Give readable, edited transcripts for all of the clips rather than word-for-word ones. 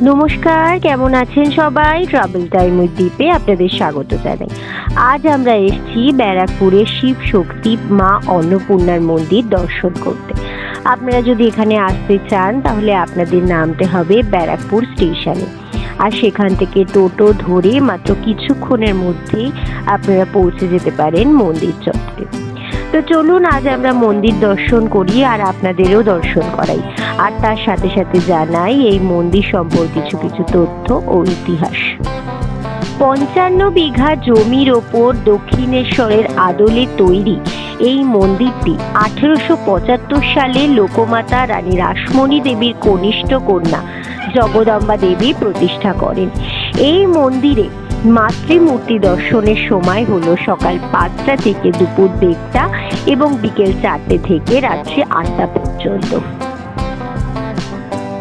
নমস্কার, কেমন আছেন সবাই? ট্রাভেল টাইম উইথ দ্বীপে আপনাদের স্বাগত জানাই। আজ আমরা এসেছি ব্যারাকপুরের শিব শক্তি মা অন্নপূর্ণার মন্দির দর্শন করতে। আপনারা যদি এখানে আসতে চান তাহলে আপনাদের নামতে হবে ব্যারাকপুর স্টেশনে, আর সেখান থেকে টোটো ধরে মাত্র কিছুক্ষণের মধ্যেই আপনারা পৌঁছে যেতে পারেন মন্দির চত্বরে। তো চলুন আজ আমরা মন্দির দর্শন করি আর আপনাদেরও দর্শন করাই, আর তার সাথে সাথে জানাই এই মন্দির সম্পর্কে কিছু তথ্য ও ইতিহাস। ৫৫ বিঘা জমির ওপর দক্ষিণেশ্বরের আদলে তৈরি এই মন্দিরটি ১৮৭৫ সালে লোকমাতা রানী রাসমণি দেবীর কনিষ্ঠ কন্যা জগদম্বা দেবী প্রতিষ্ঠা করেন। এই মন্দিরে মাতৃমূর্তি দর্শনের সময় হলো সকাল ৫টা থেকে দুপুর ১:৩০ এবং বিকেল ৪টে থেকে রাত্রি ৮টা পর্যন্ত।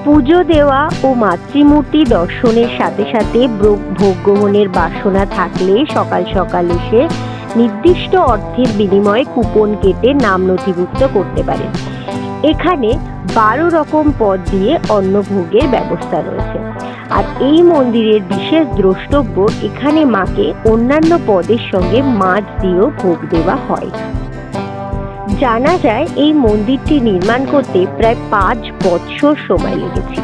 পুজো দেওয়া ও মাতৃমূর্তি দর্শনের সাথে সাথে ভোগ গ্রহণের বাসনা থাকলে সকাল সকাল এসে নির্দিষ্ট অর্থের বিনিময়ে কুপন কেটে নাম নথিভুক্ত করতে পারেন। এখানে ১২ রকম পদ দিয়ে অন্নভোগের ব্যবস্থা রয়েছে। আর এই মন্দিরের বিশেষ দ্রষ্টব্য, এখানে মাকে অন্যান্য পদের সঙ্গে মাছ দিয়েও ভোগ দেওয়া হয়। জানা যায় এই মন্দিরটি নির্মাণ করতে প্রায় ৫ বছর সময় লেগেছে।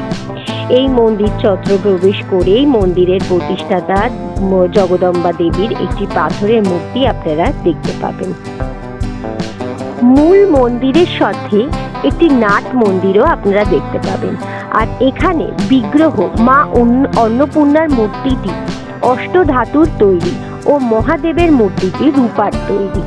এই মন্দির চত্বর প্রবেশ করেই মন্দিরের প্রতিষ্ঠাতা জগদম্বা দেবীর একটি পাথরের মূর্তি আপনারা দেখতে পাবেন। মূল মন্দিরের সাথে একটি নাট মন্দিরও আপনারা দেখতে পাবেন। আর এখানে বিগ্রহ মা অন্নপূর্ণার মূর্তিটি অষ্টধাতুর তৈরি ও মহাদেবের মূর্তিটি রূপার তৈরি।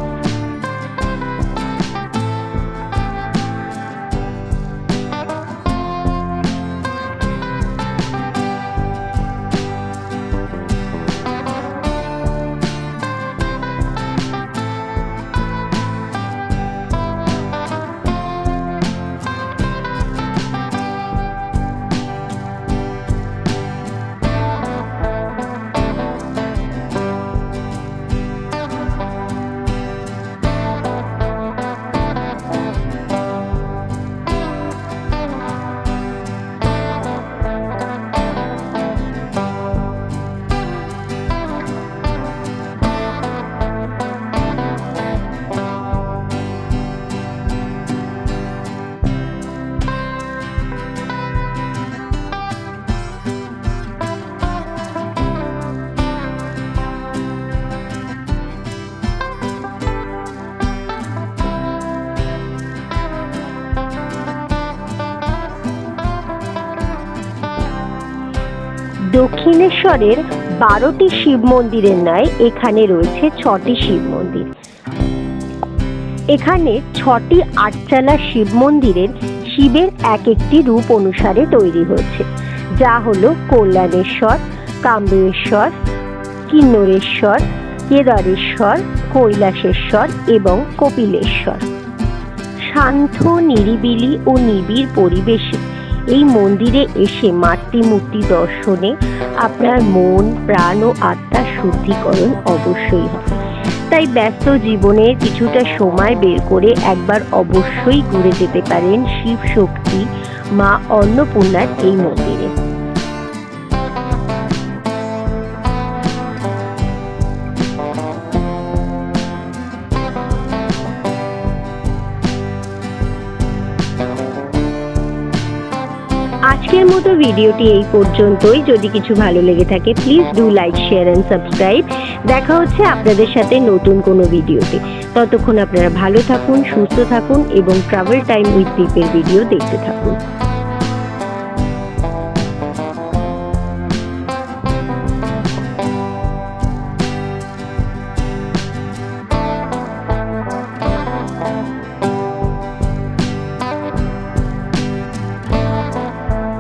দক্ষিণেশ্বরের ১২টি শিব মন্দিরের ন্যায় এখানে রয়েছে ৬টি শিব মন্দির। এখানে ৬টি আটচালা শিব মন্দিরের শিবের এক একটি রূপ অনুসারে তৈরি হয়েছে, যা হলো কল্যাণেশ্বর, কাম্বেশ্বর, কিন্নরেশ্বর, কেদারেশ্বর, কৈলাসেশ্বর এবং কপিলেশ্বর। শান্ত, নিরিবিলি ও নিবিড় পরিবেশে এই মন্দিরে এসে মাতৃমূর্তি দর্শনে আপনার মন, প্রাণ ও আত্মার শুদ্ধিকরণ অবশ্যই হবে। তাই ব্যস্ত জীবনের কিছুটা সময় বের করে একবার অবশ্যই ঘুরে যেতে পারেন শিব শক্তি মা অন্নপূর্ণার এই মন্দিরে। আজকের মতো ভিডিওটি এই পর্যন্তই। যদি কিছু ভালো লেগে থাকে please do like, share and subscribe. দেখা হচ্ছে আপনাদের সাথে নতুন কোনো ভিডিওতে। ততক্ষণ আপনারা ভালো থাকুন, সুস্থ থাকুন এবং ট্রাভেল টাইম উইথ দ্বীপের ভিডিও দেখতে থাকুন।